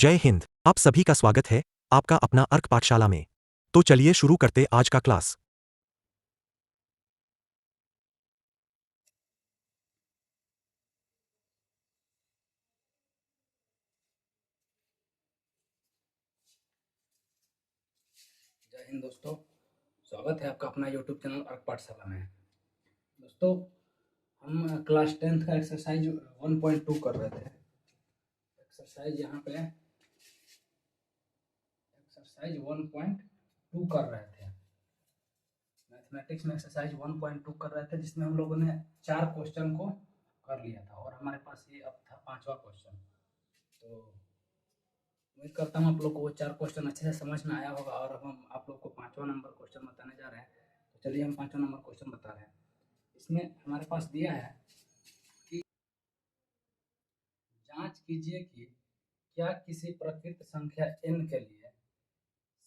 जय हिंद। आप सभी का स्वागत है आपका अपना अर्क पाठशाला में। तो चलिए शुरू करते आज का क्लास। जय हिंद दोस्तों, स्वागत है आपका अपना यूट्यूब चैनल अर्क पाठशाला में। दोस्तों, हम क्लास 10th का एक्सरसाइज 1.2 कर रहे थे। एक्सरसाइज 1.2 कर रहे थे। मैथमेटिक्स में एक्सरसाइज 1.2 कर रहे थे, जिसमें हम लोगों ने 4 क्वेश्चन को कर लिया था और हमारे पास ये अब था 5वां क्वेश्चन। तो उम्मीद करता हूँ आप लोग को वो 4 क्वेश्चन अच्छे से समझ में आया होगा और अब हम आप लोग को 5वां नंबर क्वेश्चन बताने जा रहे हैं। तो चलिए हम 5वां नंबर क्वेश्चन बता रहे हैं। इसमें हमारे पास दिया है कि जांच कीजिए कि क्या किसी प्रकृत संख्या n के लिए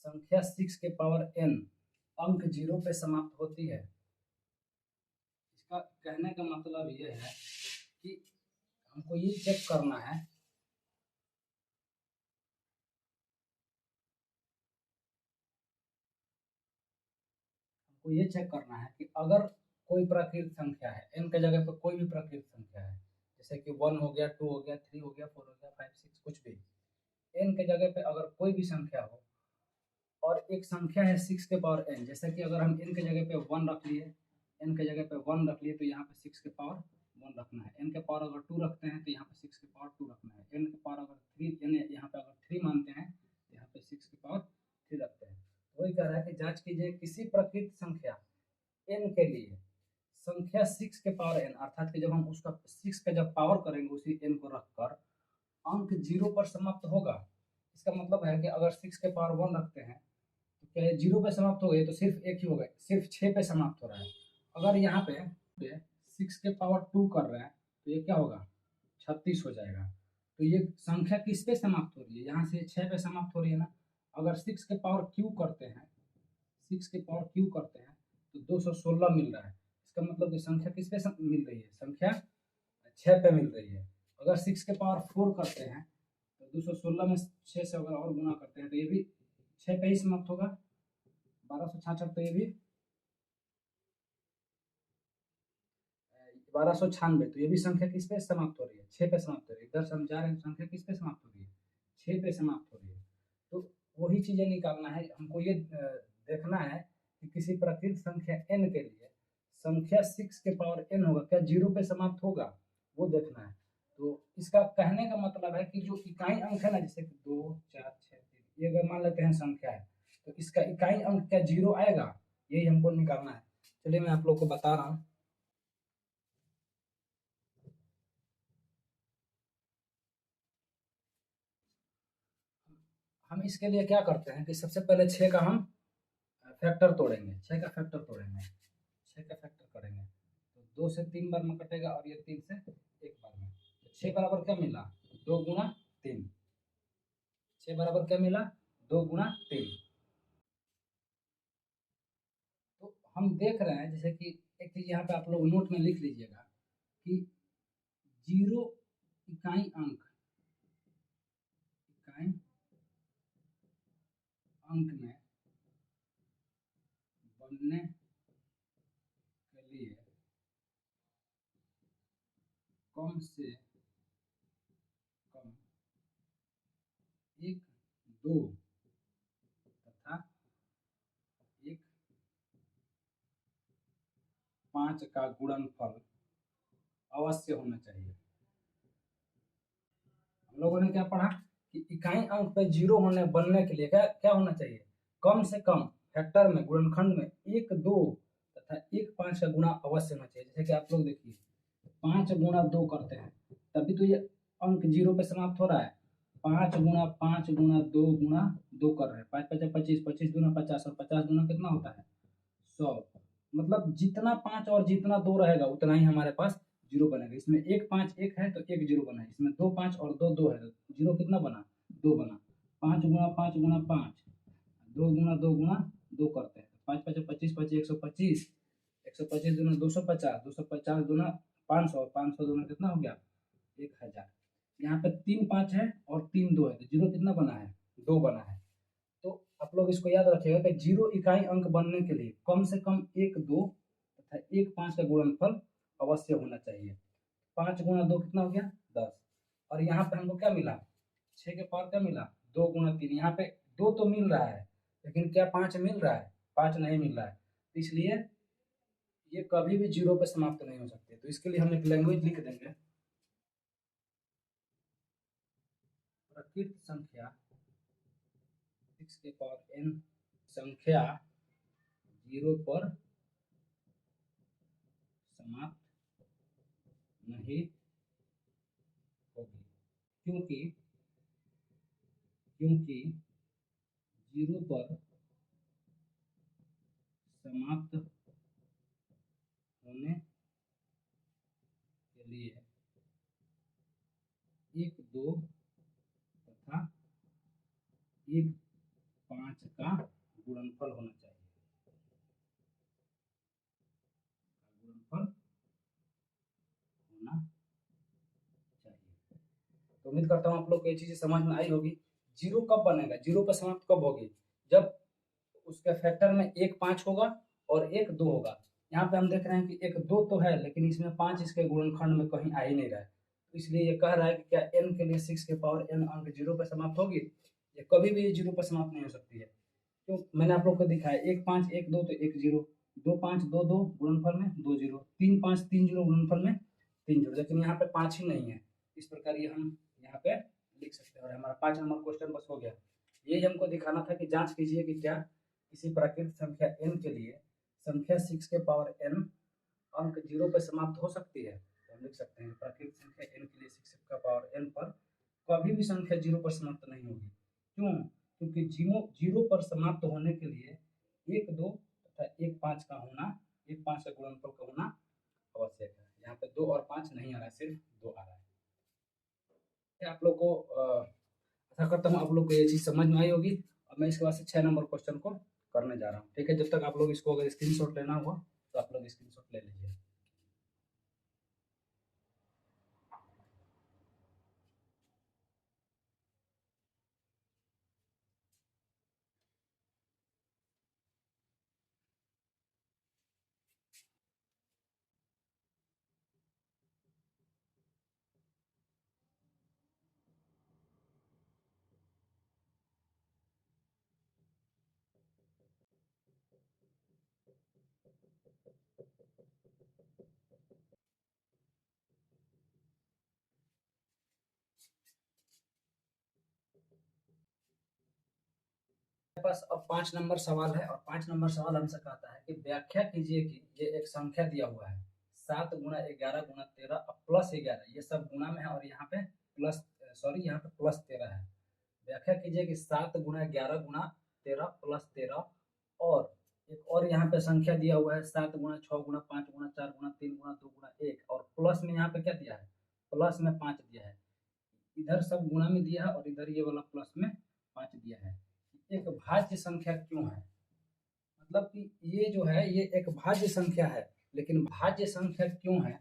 संख्या 6 के पावर n अंक 0 पे समाप्त होती है। इसका कहने का मतलब ये है कि हमको ये चेक करना है कि अगर कोई प्राकृत संख्या है n के जगह पर कोई भी प्राकृत संख्या है, जैसे कि 1 हो गया, 2 हो गया, 3 हो गया, 4 हो गया, 5 6 कुछ भी, n के जगह पे अगर कोई भी संख्या हो और एक संख्या है 6 के पावर n, जैसे कि अगर हम n के जगह पे 1 रख लिए, n के जगह पे 1 रख लिए तो यहाँ पे 6 के पावर 1 रखना है। n के पावर अगर 2 रखते हैं तो यहाँ पे 6 के पावर 2 रखना है। n के पावर अगर 3 n यहाँ पे अगर 3 मानते हैं तो यहाँ पे 6 के पावर 3 रखते हैं। तो वही कह रहा है कि जांच कीजिए किसी प्रकृत संख्या n के लिए संख्या 6 के पावर n, अर्थात कि जब हम उसका 6 का जब पावर करेंगे उसी n को रखकर अंक 0 पर समाप्त होगा। इसका मतलब है कि अगर 6 के पावर 1 रखते हैं तो क्या ये 0 पे समाप्त हो गए, तो सिर्फ एक ही हो गए, सिर्फ 6 पे समाप्त हो रहा है। अगर यहाँ पे 6 के पावर 2 कर रहे हैं तो ये क्या होगा, 36 हो जाएगा। तो ये संख्या किस पे समाप्त हो रही है, यहाँ से 6 पे समाप्त हो रही है ना। अगर 6 के पावर क्यू करते हैं, 6 के पावर क्यू करते हैं तो 216 मिल रहा है। इसका मतलब कि संख्या किस पे मिल रही है, संख्या 6 पे मिल रही है। अगर 6 के पावर 4 करते हैं तो 216 में 6 से अगर और गुना करते हैं तो ये भी 6 पे ही समाप्त होगा, 1266। तो ये भी 1296। तो ये भी संख्या किस पे समाप्त हो रही है, 6 पे समाप्त हो रही है। इधर से हम जा रहे हैं, संख्या किस पे समाप्त हो रही है, 6 पे समाप्त हो रही है। तो वही चीजें निकालना है हमको। ये देखना है कि किसी प्रकृत संख्या n के लिए संख्या 6 के पावर n होगा, क्या 0 पे समाप्त होगा, वो देखना है। तो इसका कहने का मतलब है कि जो इकाई अंक है ना, जैसे कि 2 4 6 3, ये अगर मान लेते हैं संख्या है तो इसका इकाई अंक क्या 0 आएगा, यही हमको निकालना है। चलिए मैं आप लोग को बता रहा हूँ। हम इसके लिए क्या करते हैं कि सबसे पहले 6 का हम फैक्टर तोड़ेंगे, 6 का फैक्टर तोड़ेंगे, 6 का फैक्टर करेंगे तो 2 से 3 बार में कटेगा और ये 3 से 1 बार में। तो 6 बराबर क्या मिला, 2 गुना 3। 6 बराबर क्या मिला, 2 गुना 3। तो हम देख रहे हैं जैसे कि एक चीज यहाँ पे आप लोग नोट में लिख लीजिएगा कि 0 इकाई अंक, इकाई अंक में बनने के लिए कम से कम 1 2 तथा 1 5 का गुणनफल अवश्य होना चाहिए। हम लोगों ने क्या पढ़ा कि इकाई अंक पे 0 होने बनने के लिए क्या क्या होना चाहिए, कम से कम फैक्टर में, गुणनखंड में 1 2 तथा 1 5 का गुणा अवश्य होना चाहिए। जैसे कि आप लोग देखिए 5 गुणा 2 करते हैं तभी तो ये अंक 0 पे समाप्त हो रहा है। 5 गुणा 2 गुणा 2 कर रहे हैं, 5 5 25, 25 गुना 50 और 50 गुना कितना होता है 100। मतलब जितना 5 और जितना 2 रहेगा उतना ही हमारे पास 0 बनेगा। इसमें 1 5 1 है तो 1 0 बना है, इसमें 2 5 और 2 2 है तो 0 कितना बना, 2 बना। 5 गुणा 5 गुणा 5, 2 गुणा 2 करते हैं, 5 5 25 25 125, 125 दूना 250, 250 दूना 500, 500 दूना कितना हो गया 1000। यहाँ पे 3 5 है और 3 2 है, तो जीरो कितना बना है, 2 बना है। तो आप लोग इसको याद रखिएगा कि जीरो इकाई अंक बनने के लिए कम से कम 1 2 तथा 1 5 का गुणनफल अवश्य होना चाहिए। 5 गुणा 2 कितना हो गया, 10। और यहाँ पे हमको क्या मिला, 6 के पावर क्या मिला, 2 गुणा 3। यहाँ पे 2 तो मिल रहा है, लेकिन क्या 5 मिल रहा है, 5 नहीं मिल रहा है। तो इसलिए ये कभी भी जीरो पे समाप्त नहीं हो सकते। तो इसके लिए हम एक लैंग्वेज लिख देंगे, प्रकृत संख्या 6 के पावर n संख्या जीरो पर समाप्त नहीं होगी, क्योंकि क्योंकि जीरो पर समाप्त होने के लिए 1 2 तथा 1 5 का गुणनफल होना चाहिए, गुणनफल होना चाहिए। तो उम्मीद करता हूँ आप लोग को ये चीज़ें समझ में आई होगी। जीरो कब बनेगा, जीरो पर समाप्त कब होगी, जब उसके फैक्टर में 1 5 होगा और 1 2 होगा। यहाँ पे हम देख रहे हैं कि 1 2 तो है, लेकिन इसमें 5 इसके गुणनखंड में कहीं आ ही नहीं रहा है। तो इसलिए ये कह रहा है कि क्या n के लिए 6 के पावर n अंक जीरो पर समाप्त होगी, ये कभी भी ये जीरो पर समाप्त नहीं हो सकती है। तो मैंने आप लोग को दिखाया 1 5 1 2 तो 1 0, 2 5 2 2 गुणनफल में 2 0, 3 5 3 0 गुणनफल में 3 0, लेकिन यहाँ पे 5 ही नहीं है। इस प्रकार ये हम यहाँ पे लिख सकते हैं और हमारा 5 नंबर क्वेश्चन बस हो गया। यही हमको दिखाना था कि जांच कीजिए कि क्या किसी प्राकृतिक संख्या n के लिए संख्या 6 के पावर n अंक जीरो पर समाप्त हो सकती है। तो हम लिख सकते हैं प्राकृतिक संख्या n के लिए 6 का पावर n पर कभी भी संख्या जीरो पर समाप्त नहीं होगी। क्यों, क्योंकि जीरो पर समाप्त होने के लिए 1 2 तथा 1 5 का होना, 1 5 का गुणनफल का होना आवश्यक है। यहाँ पे 2 और 5 नहीं आ रहा है, सिर्फ 2 आ रहा है। आप लोग को आशा करता हूँ आप लोग को ये चीज़ समझ में आई होगी। अब मैं इसके बाद से 6 नंबर क्वेश्चन को करने जा रहा हूँ। ठीक है, जब तक आप लोग इसको अगर स्क्रीनशॉट लेना होगा तो आप लोग स्क्रीनशॉट ले लीजिए। मेरे पास अब 5 नंबर सवाल है और 5 नंबर सवाल हमसे कहता है कि व्याख्या कीजिए कि ये एक संख्या दिया हुआ है 7 गुणा 11 गुणा 13 प्लस 11, ये सब गुणा में है और यहाँ पे प्लस, सॉरी यहाँ पे प्लस 13 है। व्याख्या कीजिए कि 7 गुणा 11 गुणा 13 प्लस 13, और एक और यहाँ पे संख्या दिया हुआ है 7 गुणा 6 गुणा 5 गुणा 4 गुणा 3 गुणा 2 गुणा 1, और प्लस में यहाँ पे क्या दिया है, प्लस में 5 दिया है। इधर सब गुणा में दिया है और इधर ये वाला प्लस में 5 दिया है। एक भाज्य संख्या क्यों है, मतलब कि ये जो है ये एक भाज्य संख्या है, लेकिन भाज्य संख्या क्यों है,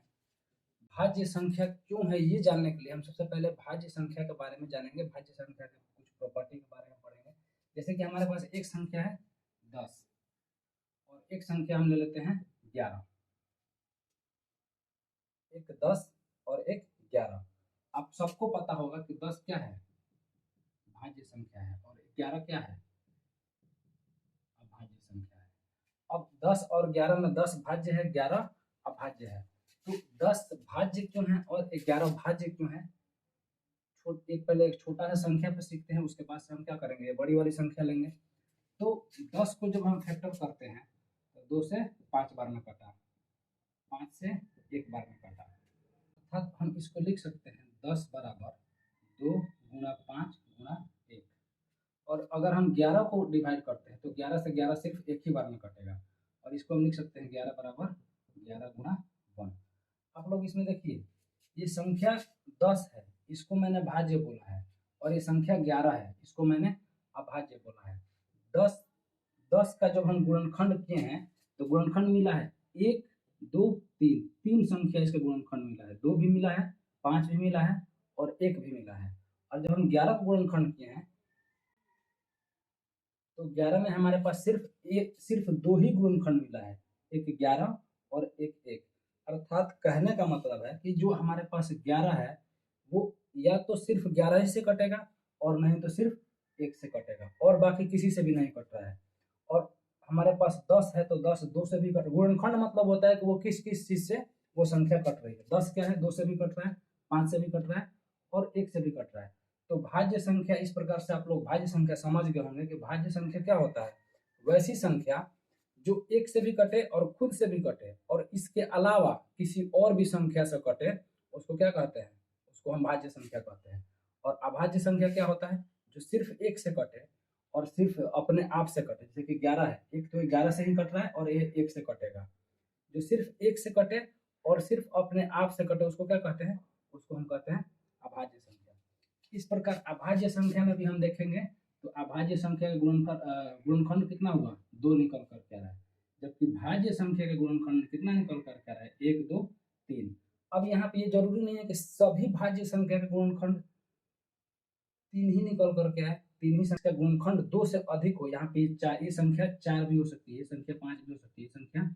भाज्य संख्या क्यों है ये जानने के लिए हम सबसे पहले भाज्य संख्या के बारे में जानेंगे। भाज्य संख्या के कुछ प्रॉपर्टी के बारे में पढ़ेंगे। जैसे कि हमारे पास एक संख्या है 10 और एक संख्या हम ले लेते हैं 11, एक 10 और एक 11। आप सबको पता होगा कि 10 क्या है, भाज्य संख्या है, और 11 क्या है, अभाज्य संख्या है। अब 10 और 11 में 10 भाज्य है, 11 अभाज्य है। तो 10 भाज्य क्यों है और 11 भाज्य क्यों है, एक पहले एक छोटा सा संख्या पे सीखते हैं, उसके बाद से हम क्या करेंगे, बड़ी वाली संख्या लेंगे। तो 10 को जब हम फैक्टर करते हैं तो 2 से 5 बार में कटा, 5 से 1 बार में कटा, अर्थात हम इसको लिख सकते हैं 10 बराबर 2 गुणा 5 गुणा 1। और अगर हम 11 को डिवाइड करते हैं तो 11 से 11 सिर्फ एक ही बार में कटेगा, और इसको हम लिख सकते हैं 11 बराबर 11 गुणा 1। आप लोग इसमें देखिए, ये संख्या 10 है, इसको मैंने भाज्य बोला है, और ये संख्या 11 है, इसको मैंने अभाज्य बोला है। 10 10 का जब हम गुणनखंड किए हैं तो गुणनखंड मिला है 1 2 3, तीन संख्या इसका गुणनखंड मिला है, 2 भी मिला है, 5 भी मिला है और 1 भी मिला है। और जब हम 11 को गुणनखंड किए हैं तो 11 में हमारे पास सिर्फ 2 ही गुणनखंड मिला है, एक 11 और एक 1। अर्थात कहने का मतलब है कि जो हमारे पास 11 है वो या तो सिर्फ 11 ही से कटेगा और नहीं तो सिर्फ 1 से कटेगा और बाकी किसी से भी नहीं कट रहा है। और हमारे पास 10 है तो 10 2 से भी कट, गुणनखंड मतलब होता है कि वो किस किस चीज से वो संख्या कट रही है। 10 क्या है, 2 से भी कट रहा है, 5 से भी कट रहा है और 1 से भी कट रहा है। तो भाज्य संख्या इस प्रकार से आप लोग भाज्य संख्या समझ गए होंगे कि भाज्य संख्या क्या होता है, वैसी संख्या जो 1 से भी कटे और खुद से भी कटे और इसके अलावा किसी और भी संख्या से कटे, उसको क्या कहते हैं, उसको हम भाज्य संख्या कहते हैं। और अभाज्य संख्या क्या होता है, जो सिर्फ 1 से कटे और सिर्फ अपने आप से कटे। जैसे कि 11 है, एक तो 11 से ही कट रहा है और ये 1 से कटेगा। जो सिर्फ 1 से कटे और सिर्फ अपने आप से कटे उसको क्या कहते हैं, उसको हम कहते हैं अभाज्य संख्या। इस प्रकार अभाज्य संख्या में भी हम देखेंगे तो अभाज्य संख्या का गुणनखंड कितना हुआ, 2 निकल कर के आ रहा है, जबकि भाज्य संख्या का गुणनखंड कितना निकल कर के आ रहा है, 1 2 3। अब यहाँ पे ये जरूरी नहीं है कि सभी भाज्य संख्या का गुणनखंड 3 ही निकल कर के आए, 3 ही संख्या गुणनखंड 2 से अधिक हो। यहाँ पे ये संख्या 4 भी हो सकती है, संख्या 5 भी हो सकती है, संख्या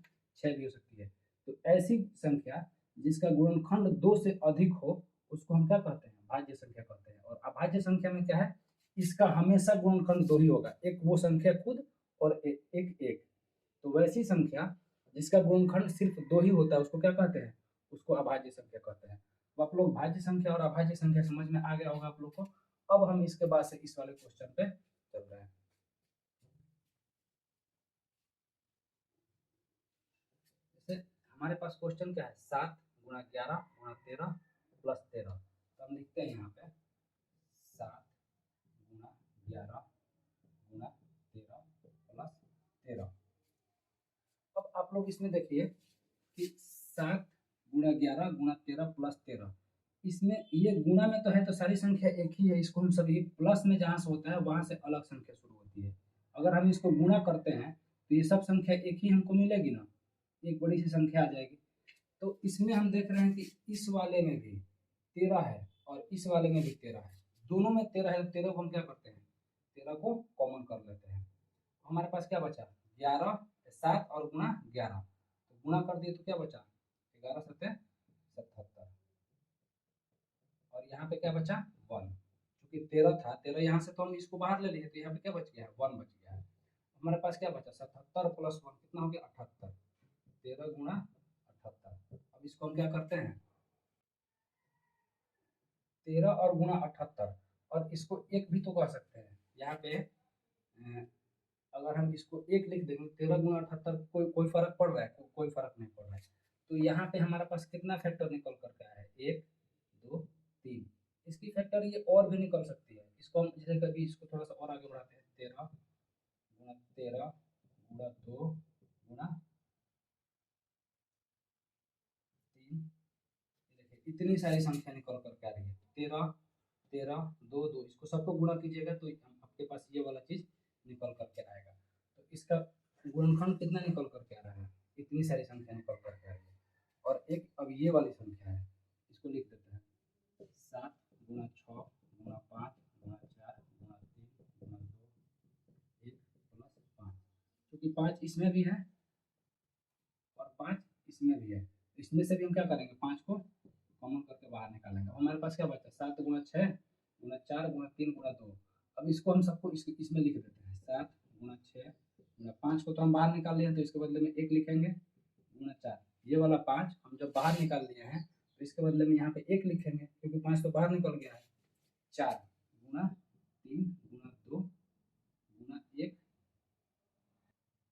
6 भी हो सकती है। तो ऐसी संख्या जिसका गुणनखंड 2 से अधिक हो उसको हम क्या कहते हैं, भाज्य संख्या कहते हैं। और अभाज्य संख्या में क्या है, इसका हमेशा गुणनखंड 2 ही होगा, एक वो संख्या खुद और एक। तो वैसी संख्या जिसका गुणनखंड सिर्फ 2 ही होता है उसको क्या कहते हैं, उसको अभाज्य संख्या कहते हैं। तो आप लोग भाज्य संख्या और अभाज्य संख्या समझ में आ गया होगा आप लोग को। अब हम इसके बाद से इस वाले क्वेश्चन पे चल रहे हैं। जैसे हमारे पास क्वेश्चन क्या है, 7 गुणा 11 गुणा 13 प्लस 13। तो हम लिखते हैं यहाँ पे 7 गुणा 11 गुणा 13 प्लस 13। अब आप लोग इसमें देखिए कि 7 गुणा 11 गुणा 13 प्लस 13, इसमें ये गुणा में तो है तो सारी संख्या एक ही है, इसको हम सभी प्लस में जहाँ से होता है वहां से अलग संख्या शुरू होती है। अगर हम इसको गुणा करते हैं तो ये सब संख्या एक ही हमको मिलेगी ना, एक बड़ी सी संख्या आ जाएगी। तो इसमें हम देख रहे हैं कि इस वाले में भी 13 है और इस वाले में भी 13 है, दोनों में 13 है। 13 को हम क्या करते हैं, 13 को कॉमन कर लेते हैं। हमारे पास क्या बचा, 11 7 और गुणा 11, तो गुणा कर दिए तो क्या बचा, 11 7 77। और यहाँ पे क्या बचा 1, क्योंकि 13 था, 13 यहाँ से तो हम इसको बाहर ले लिए तो यहाँ पे क्या बच गया है, 1 बच गया है। हमारे पास क्या बचा 77 प्लस 1 कितना हो गया 78, 13 गुणा 78। अब इसको हम क्या करते हैं, 13 और गुणा 78, और इसको एक भी तो कर सकते हैं। यहाँ पे अगर हम इसको एक लिख देंगे, 13 गुणा 78 कोई फर्क पड़ रहा है, कोई फर्क नहीं पड़ रहा है। तो यहाँ पे हमारे पास कितना फैक्टर निकल करके आया है, 1 2 3। इसकी फैक्टर ये और भी निकल सकती है। इसको हम जैसे कभी इसको थोड़ा सा और आगे बढ़ाते हैं, 13 गुणा 2 गुणा 3। देखिए इतनी सारी संख्या निकल करके आ रही है, 13 13 2 2, इसको सबको गुणा कीजिएगा तो आपके पास ये वाला चीज निकल करके आएगा। तो इसका गुणनखंड कितना निकल करके आ रहा है, इतनी सारी संख्या निकल करके आ रही है। और एक अब ये वाली संख्या है, इसको लिख देते हैं 7 गुणा 6 गुणा 5 गुणा 4 गुणा 3 गुणा 2 1 प्लस 5, क्योंकि 5 इसमें भी है और 5 इसमें भी है, इसमें से भी हम क्या करेंगे, 5 को कॉमन करके बाहर निकालेंगे। हमारे पास क्या बचा, 7 गुणा 6 गुणा 4 गुणा 3 गुणा 2। अब इसको हम सबको इसमें लिख देते हैं, 7 गुणा 6 गुणा 5 को तो हम बाहर निकाल लिए हैं तो इसके बदले में 1 लिखेंगे गुणा 4। ये वाला 5 हम जब बाहर निकाल लिए हैं तो इसके बदले में यहाँ पे 1 लिखेंगे क्योंकि 5 तो बाहर निकल गया है। 4 गुणा 3 गुणा 2 गुणा 1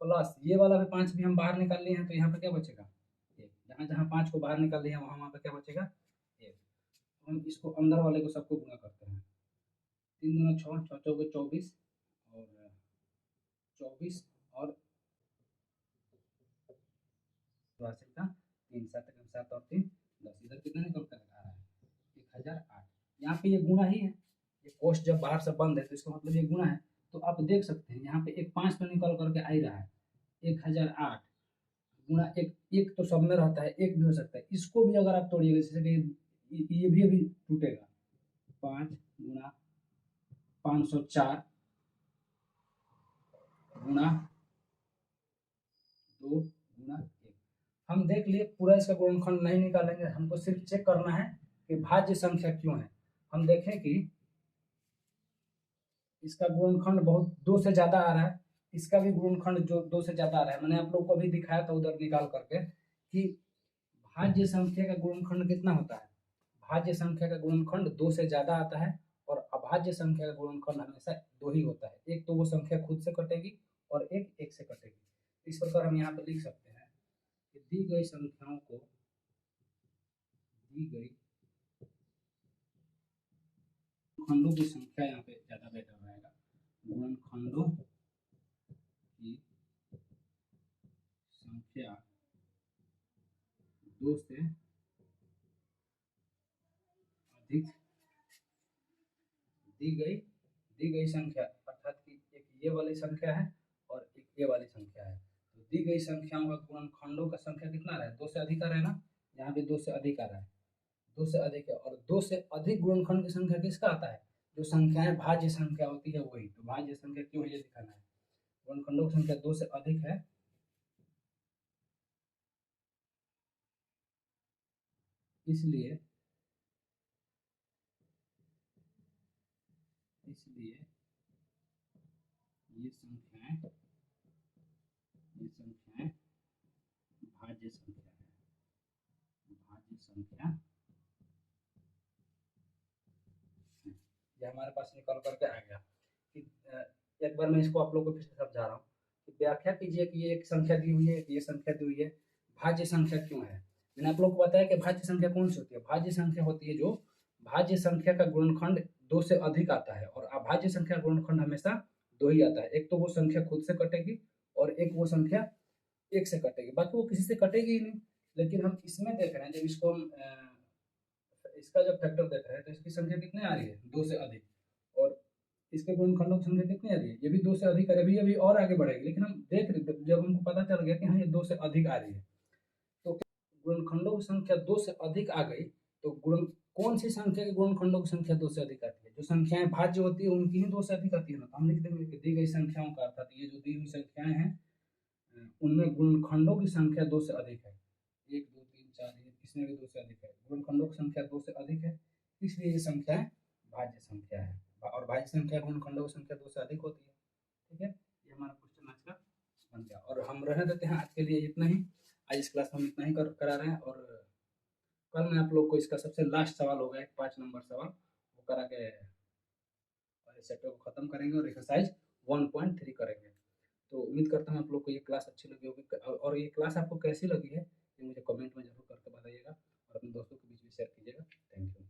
प्लस ये वाला भी 5 भी हम बाहर निकाल लिए हैं तो यहाँ पे क्या बचेगा, 1। जहाँ जहाँ 5 को बाहर निकाल लिए हैं वहाँ वहाँ पे क्या बचेगा, 1। हम इसको अंदर वाले को सबको गुणा करते हैं, 3 दूना 6 6 चौके 24 और 24 और का 3 7 7 और 3 10, इधर कितना निकल कर आ रहा है 1008। यहाँ पे ये गुणा ही है, ये कोष्ट जब बाहर से बंद है तो इसका मतलब ये गुणा है। तो आप देख सकते हैं यहाँ पे एक 5 तो निकल करके आ ही रहा है, 1008 गुणा एक, एक तो सब में रहता है, एक भी हो सकता है। इसको भी अगर आप तोड़िएगा जैसे कि ये भी अभी टूटेगा, 5 गुणा 504 गुणा 2 गुणा 1। हम देख लिए पूरा इसका गुणनखंड नहीं निकालेंगे, हमको सिर्फ चेक करना है कि भाज्य संख्या क्यों है। हम देखें कि इसका गुणनखंड बहुत 2 से ज़्यादा आ रहा है, इसका भी गुणनखंड जो 2 से ज़्यादा आ रहा है। मैंने आप लोग को अभी दिखाया था उधर निकाल करके कि भाज्य संख्या का गुणनखंड कितना होता है। भाज्य संख्या का गुणनखंड 2 से ज़्यादा आता है और अभाज्य संख्या का गुणनखंड हमेशा 2 ही होता है। एक तो वो संख्या खुद से कटेगी और एक 1 से कटेगी। इस प्रकार हम यहाँ पे लिख सकते हैं कि दी गई संख्याओं को दी गई खंडों की संख्या, यहाँ पे ज़्यादा बेटर रहेगा, गुणनखंडों की संख्या 2 से अधिक दी गई संख्या, अर्थात कि एक ये वाली संख्या है और एक ये वाली संख्या है। तो दी गई संख्याओं का गुणनखंडों का संख्या कितना रहा है, 2 से अधिक आ रहा है ना, यहाँ भी 2 से अधिक आ रहा है, 2 से अधिक है। और 2 से अधिक गुणनखंड की संख्या किसका आता है, जो संख्याएं भाज्य संख्या होती है वही। तो भाज्य संख्या क्यों है ये दिखाना है। गुणनखंडों की संख्या 2 से अधिक है, इसलिए ये संख्याएं भाज्य संख्या है, भाज्य संख्या है। ये हमारे पास निकल करके आ गया कि एक बार मैं इसको आप लोगों को फिर से समझा रहा हूँ कि व्याख्या कीजिए कि ये एक संख्या दी हुई है, ये संख्या दी हुई है, भाज्य संख्या क्यों है। मैंने आप लोग को बताया कि भाज्य संख्या कौन सी होती है। भाज्य संख्या होती है जो भाज्य संख्या का गुणनखंड 2 से अधिक आता है और अभाज्य संख्या का गुणनखंड हमेशा 2 ही आता है। एक तो वो संख्या खुद से कटेगी और एक वो संख्या 1 से कटेगी, बाकी वो किसी से कटेगी ही नहीं। लेकिन हम इसमें देख रहे हैं, जब इसको हम इसका जब फैक्टर देख रहे हैं तो इसकी संख्या कितनी आ रही है, 2 से अधिक, और इसके गुणनखंडों की संख्या कितनी आ रही है, ये भी 2 से अधिक आ रही है। अभी और आगे बढ़ेगी, लेकिन हम देख रहे, जब हमको पता चल गया कि हाँ ये 2 से अधिक आ रही है, तो गुणनखंडों की संख्या 2 से अधिक आ गई, तो गुण कौन सी संख्या के गुणनखंडों की संख्या 2 से अधिक आती है, जो संख्याएं भाज्य होती है उनकी ही 2 से अधिक आती है ना। तो हम लिख देंगे कि दी गई संख्याओं का, अर्थात ये जो दी हुई संख्याएं हैं उनमें गुणनखंडों की संख्या 2 से अधिक है। 1 2 3 4, इसमें भी 2 से अधिक है, गुणनखंडों की संख्या 2 से अधिक है, इसलिए ये संख्या भाज्य संख्या है। और भाज्य संख्या गुणनखंडों की संख्या 2 से अधिक होती है। ठीक है, ये हमारा क्वेश्चन आज का बन गया। और हम रहने देते हैं आज के लिए इतना ही। आज इस क्लास में हम इतना ही करा रहे हैं, और कल मैं आप लोग को इसका सबसे लास्ट सवाल होगा, एक 5 नंबर सवाल, वो करा के और इस चैप्टर को खत्म करेंगे और एक्सरसाइज 1.3 करेंगे। तो उम्मीद करता हूँ आप लोग को ये क्लास अच्छी लगी होगी, और ये क्लास आपको कैसी लगी है ये मुझे कमेंट में जरूर करके बताइएगा और अपने दोस्तों के बीच में शेयर कीजिएगा। Thank you.